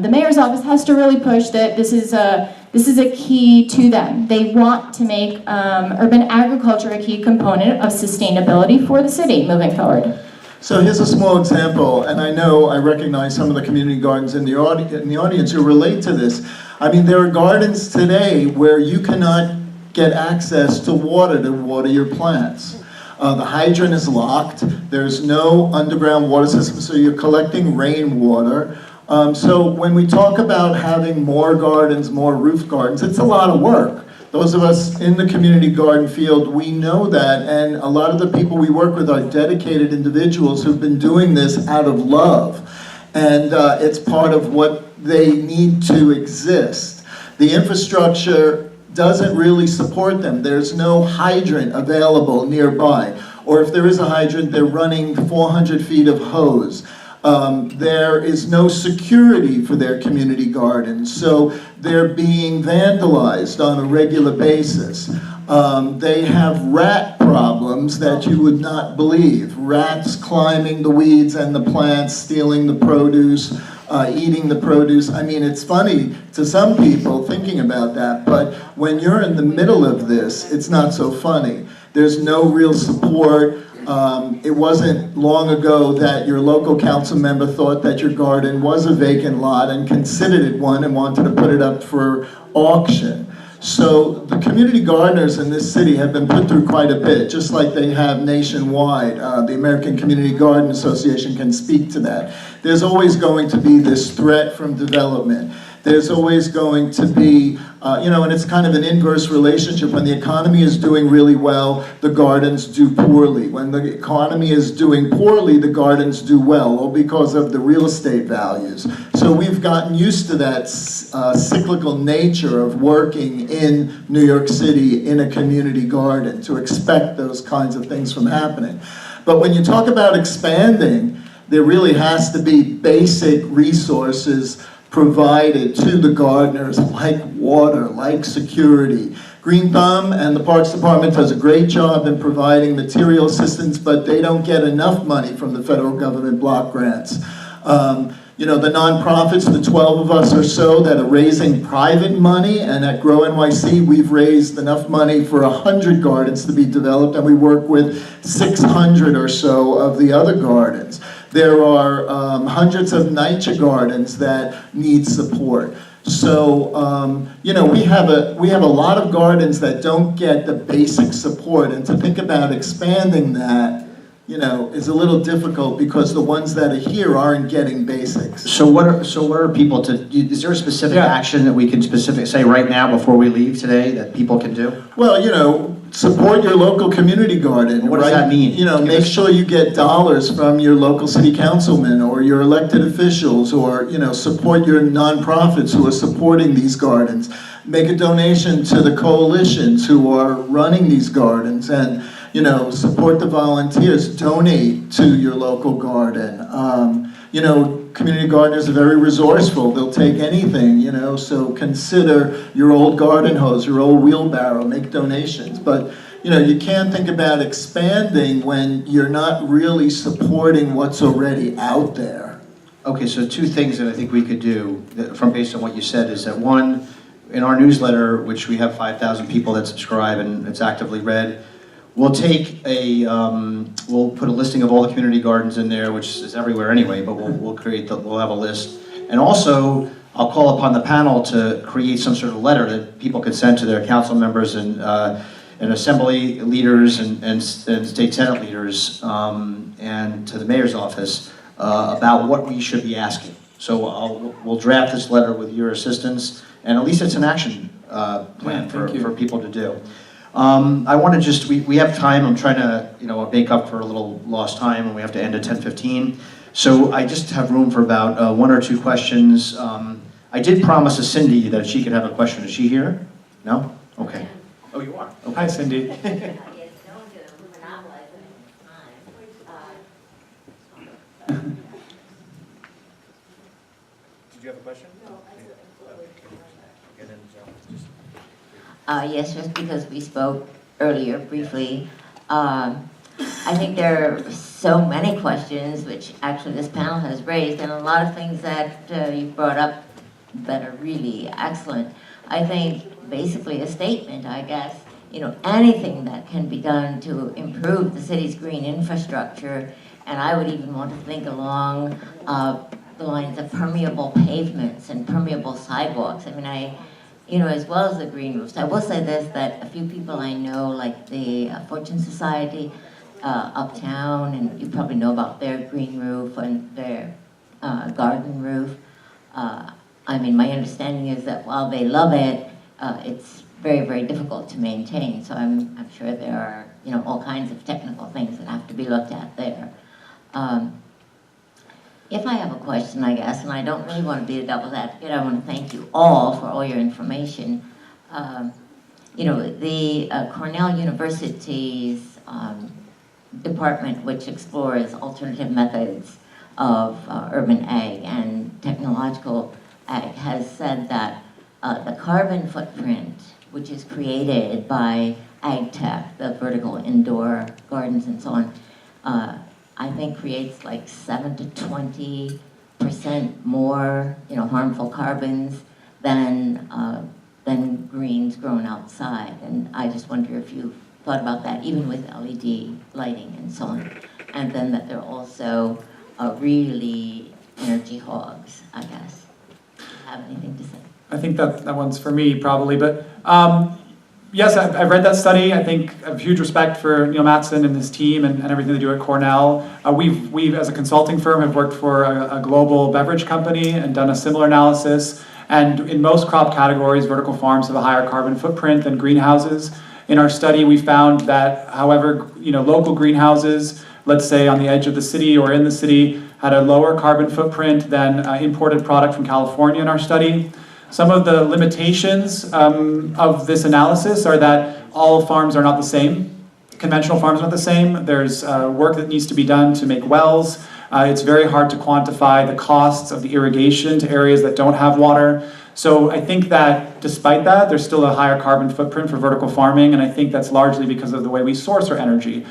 the mayor's office has to really push that this is a key to them. They want to make urban agriculture a key component of sustainability for the city moving forward. So here's a small example, and I recognize some of the community gardens in the audience who relate to this. I mean, there are gardens today where you cannot get access to water your plants. The hydrant is locked, there's no underground water system, so you're collecting rainwater. So when we talk about having more gardens, more roof gardens, it's a lot of work. Those of us in the community garden field, we know that, and a lot of the people we work with are dedicated individuals who've been doing this out of love. And it's part of what they need to exist. The infrastructure doesn't really support them. There's no hydrant available nearby. Or if there is a hydrant, they're running 400 feet of hose. There is no security for their community gardens, so they're being vandalized on a regular basis. They have rat problems that you would not believe. Rats climbing the weeds and the plants, stealing the produce, eating the produce. I mean, it's funny to some people thinking about that, but when you're in the middle of this, it's not so funny. There's no real support. It wasn't long ago that your local council member thought that your garden was a vacant lot and considered it one and wanted to put it up for auction. So the community gardeners in this city have been put through quite a bit, just like they have nationwide. The American Community Garden Association can speak to that. There's always going to be this threat from development. There's always going to be, and it's kind of an inverse relationship. When the economy is doing really well, the gardens do poorly. When the economy is doing poorly, the gardens do well, all because of the real estate values. So we've gotten used to that cyclical nature of working in New York City in a community garden, to expect those kinds of things from happening. But when you talk about expanding, there really has to be basic resources provided to the gardeners, like water, like security. Green Thumb and the Parks Department does a great job in providing material assistance, but they don't get enough money from the federal government block grants. you know, the nonprofits, the 12 of us or so that are raising private money, and at GrowNYC we've raised enough money for 100 gardens to be developed, and we work with 600 or so of the other gardens. There are hundreds of NYCHA gardens that need support. So, you know, we have a lot of gardens that don't get the basic support, and to think about expanding that, you know, is a little difficult because the ones that are here aren't getting basics. So what are people is there a specific action that we can say right now before we leave today that people can do? Well, you know, support your local community garden. What does that mean? You know, make sure you get dollars from your local city councilman or your elected officials, or, you know, support your nonprofits who are supporting these gardens. Make a donation to the coalitions who are running these gardens, and, you know, support the volunteers. Donate to your local garden. You know, community gardeners are very resourceful. They'll take anything, you know, so consider your old garden hose, your old wheelbarrow, make donations. But, you know, you can't think about expanding when you're not really supporting what's already out there. Okay, so two things that I think we could do from based on what you said is that, one, in our newsletter, which we have 5,000 people that subscribe and it's actively read, we'll take we'll put a listing of all the community gardens in there, which is everywhere anyway, but we'll have a list. And also, I'll call upon the panel to create some sort of letter that people can send to their council members and assembly leaders and state senate leaders and to the mayor's office about what we should be asking. So we'll draft this letter with your assistance, and at least it's an action plan for people to do. I want to just, we have time. I'm trying to, you know, make up for a little lost time, and we have to end at 10:15. So I just have room for about one or two questions. I did promise to Cindy that she could have a question. Is she here? No? Okay. Oh, you are? Okay. Hi, Cindy. Did you have a question? Yes, just because we spoke earlier briefly. I think there are so many questions which actually this panel has raised, and a lot of things that you've brought up that are really excellent. I think basically a statement, I guess, you know, anything that can be done to improve the city's green infrastructure, and I would even want to think along the lines of permeable pavements and permeable sidewalks. I mean, you know, as well as the green roofs. I will say this, that a few people I know, like the Fortune Society uptown, and you probably know about their green roof and their garden roof. I mean, my understanding is that while they love it, it's very, very difficult to maintain. So I'm sure there are, you know, all kinds of technical things that have to be looked at there. If I have a question, I guess, and I don't really want to be a devil's advocate, I want to thank you all for all your information. You know, the Cornell University's department, which explores alternative methods of urban ag and technological ag, has said that the carbon footprint, which is created by ag tech, the vertical indoor gardens and so on, I think creates like 7 to 20% more, you know, harmful carbons than greens grown outside. And I just wonder if you've thought about that, even with LED lighting and so on. And then that they're also really energy hogs, I guess. Do you have anything to say? I think that one's for me probably, but yes, I've read that study. I think I have huge respect for Neil Mattson and his team and everything they do at Cornell. We've as a consulting firm, have worked for a global beverage company and done a similar analysis. And in most crop categories, vertical farms have a higher carbon footprint than greenhouses. In our study, we found that, however, you know, local greenhouses, let's say on the edge of the city or in the city, had a lower carbon footprint than imported product from California in our study. Some of the limitations of this analysis are that all farms are not the same. Conventional farms are not the same. There's work that needs to be done to make wells. It's very hard to quantify the costs of the irrigation to areas that don't have water. So I think that despite that, there's still a higher carbon footprint for vertical farming, and I think that's largely because of the way we source our energy.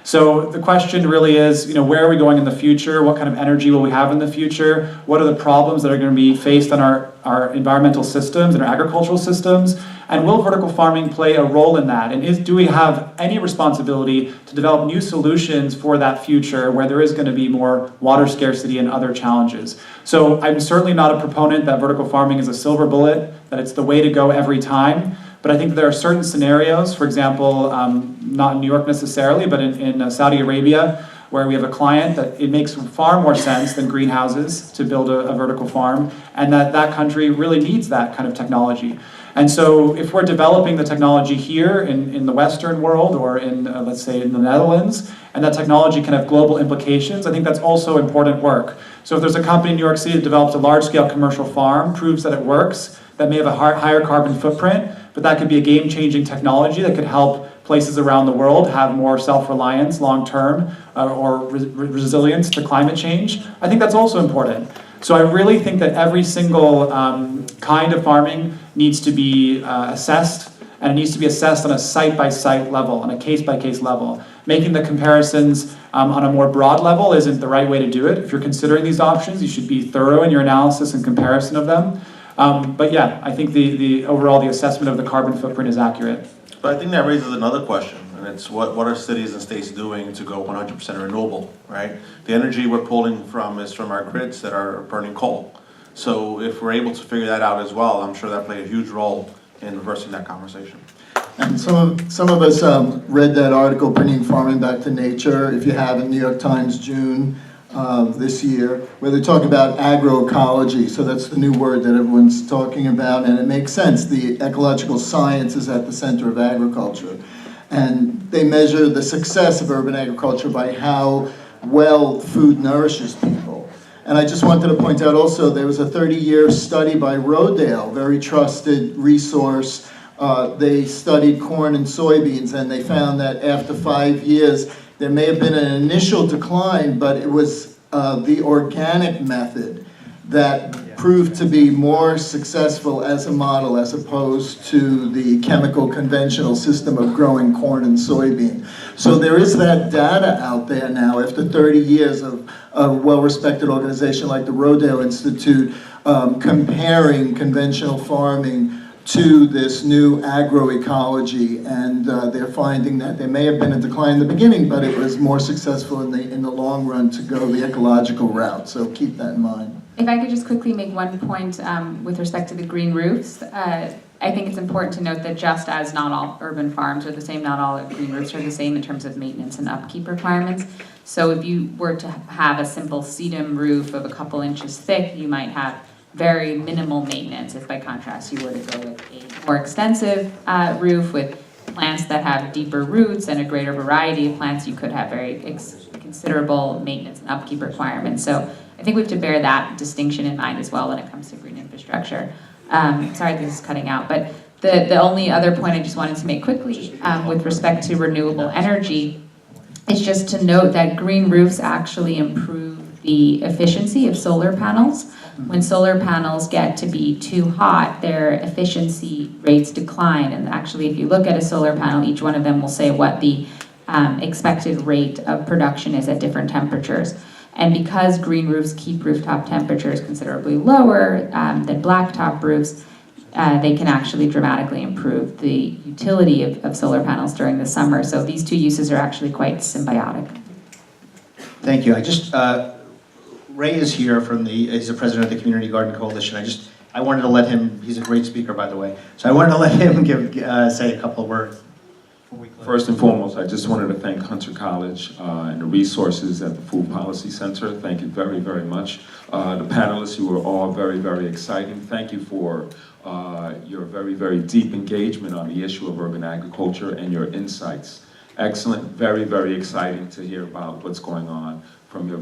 So the question really is, where are we going in the future? What kind of energy will we have in the future? What are the problems that are going to be faced on our environmental systems and our agricultural systems? And will vertical farming play a role in that? And do we have any responsibility to develop new solutions for that future where there is going to be more water scarcity and other challenges? So I'm certainly not a proponent that vertical farming is a silver bullet, that it's the way to go every time. But I think there are certain scenarios, for example, not in New York necessarily, but in Saudi Arabia, where we have a client that it makes far more sense than greenhouses to build a vertical farm, and that country really needs that kind of technology. And so if we're developing the technology here in the Western world or in, let's say, in the Netherlands, and that technology can have global implications, I think that's also important work. So if there's a company in New York City that develops a large-scale commercial farm, proves that it works, that may have a higher carbon footprint, but that could be a game-changing technology that could help places around the world have more self-reliance long-term or resilience to climate change, I think that's also important. So I really think that every single kind of farming needs to be assessed, and it needs to be assessed on a site-by-site level, on a case-by-case level. Making the comparisons on a more broad level isn't the right way to do it. If you're considering these options, you should be thorough in your analysis and comparison of them. But yeah, I think overall the assessment of the carbon footprint is accurate. But I think that raises another question, and it's what are cities and states doing to go 100% renewable, right? The energy we're pulling from is from our grids that are burning coal. So if we're able to figure that out as well, I'm sure that played a huge role in reversing that conversation. And some of us read that article, Bringing Farming Back to Nature, if you have, in New York Times, June this year, where they're talking about agroecology. So that's the new word that everyone's talking about, and it makes sense. The ecological science is at the center of agriculture. And they measure the success of urban agriculture by how well food nourishes people. And I just wanted to point out also, there was a 30-year study by Lordahl, very trusted resource. They studied corn and soybeans, and they found that after 5 years, there may have been an initial decline, but it was the organic method that proved to be more successful as a model as opposed to the chemical conventional system of growing corn and soybean. So there is that data out there now after 30 years of a well-respected organization like the Lordahl Institute comparing conventional farming to this new agroecology, and they're finding that there may have been a decline in the beginning, but it was more successful in the long run to go the ecological route. So keep that in mind. If I could just quickly make one point with respect to the green roofs, I think it's important to note that just as not all urban farms are the same, not all green roofs are the same in terms of maintenance and upkeep requirements. So if you were to have a simple sedum roof of a couple inches thick, you might have very minimal maintenance. If by contrast you were to go with a more extensive roof with plants that have deeper roots and a greater variety of plants, you could have very considerable maintenance and upkeep requirements. So I think we have to bear that distinction in mind as well when it comes to green infrastructure. Sorry, this is cutting out, but the only other point I just wanted to make quickly with respect to renewable energy is just to note that green roofs actually improve the efficiency of solar panels. When solar panels get to be too hot, their efficiency rates decline. And actually, if you look at a solar panel, each one of them will say what the expected rate of production is at different temperatures. And because green roofs keep rooftop temperatures considerably lower than blacktop roofs, they can actually dramatically improve the utility of solar panels during the summer. So these two uses are actually quite symbiotic. Thank you. Ray is here he's the president of the Community Garden Coalition. I wanted to let him, he's a great speaker, by the way, so I wanted to let him say a couple of words. First and foremost, I just wanted to thank Hunter College and the resources at the Food Policy Center. Thank you very, very much. The panelists, you were all very, very exciting. Thank you for your very, very deep engagement on the issue of urban agriculture and your insights. Excellent, very, very exciting to hear about what's going on from your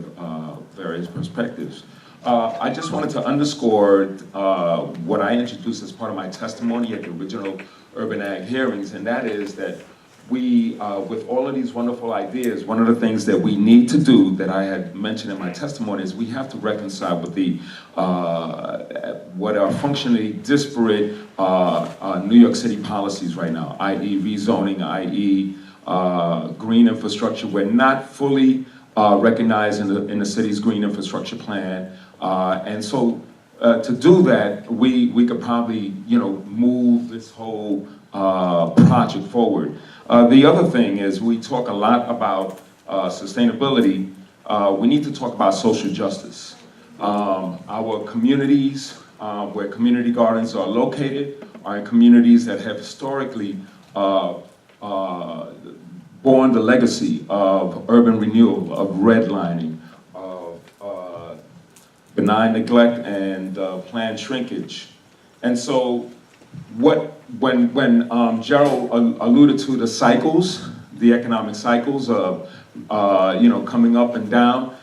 various perspectives. I just wanted to underscore what I introduced as part of my testimony at the original Urban Ag hearings, and that is that we, with all of these wonderful ideas, one of the things that we need to do that I had mentioned in my testimony is we have to reconcile with the what are functionally disparate New York City policies right now, i.e. rezoning, i.e. green infrastructure. We're not fully recognized in the city's green infrastructure plan. And so to do that, we could probably, move this whole project forward. The other thing is we talk a lot about sustainability. We need to talk about social justice. Our communities where community gardens are located are in communities that have historically borne the legacy of urban renewal, of redlining, of benign neglect and planned shrinkage. And so when Gerald alluded to the cycles, the economic cycles of coming up and down,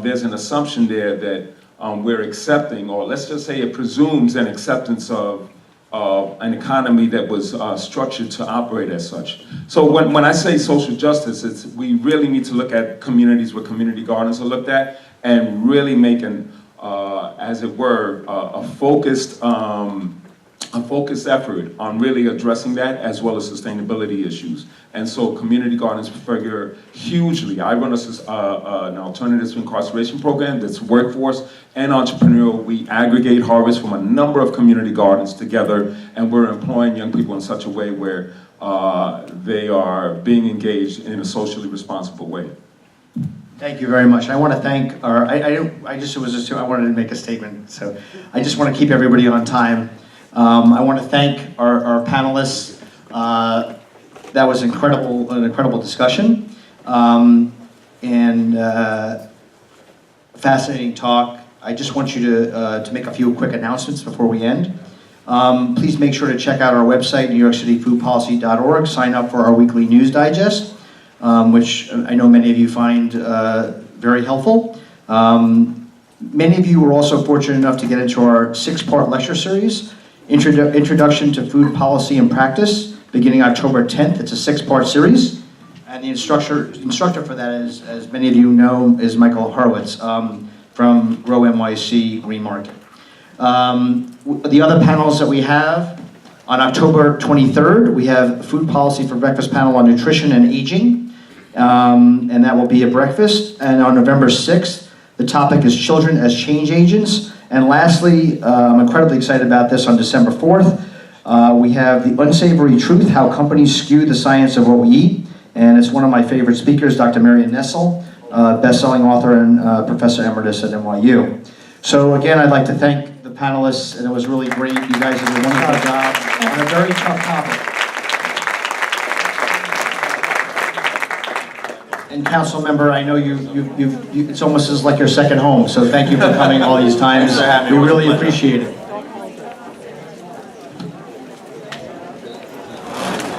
there's an assumption there that we're accepting, or let's just say it presumes an acceptance of an economy that was structured to operate as such. So when I say social justice, we really need to look at communities where community gardens are looked at and really make as it were, a focused effort on really addressing that, as well as sustainability issues. And so community gardens figure hugely. I run an alternatives to incarceration program that's workforce and entrepreneurial. We aggregate harvest from a number of community gardens together, and we're employing young people in such a way where they are being engaged in a socially responsible way. Thank you very much. I want to thank our, I wanted to make a statement, so I just want to keep everybody on time. I want to thank our panelists. That was an incredible discussion, and fascinating talk. I just want you to make a few quick announcements before we end. Please make sure to check out our website, NewYorkCityFoodPolicy.org. Sign up for our weekly news digest, which I know many of you find very helpful. Many of you were also fortunate enough to get into our 6-part lecture series, Introduction to Food Policy and Practice, beginning October 10th. It's a 6-part series. And the instructor for that, is, as many of you know, is Michael Horowitz from GrowNYC Green Market. The other panels that we have, on October 23rd, we have Food Policy for Breakfast panel on nutrition and aging, and that will be a breakfast. And on November 6th, the topic is children as change agents. And lastly, I'm incredibly excited about this, on December 4th, we have The Unsavory Truth, How Companies Skew the Science of What We Eat. And it's one of my favorite speakers, Dr. Marian Nessel, best-selling author and professor emeritus at NYU. So again, I'd like to thank the panelists, and it was really great. You guys did a wonderful job on a very tough topic. And council member, I know it's almost as like your second home, so thank you for coming all these times. We really appreciate it.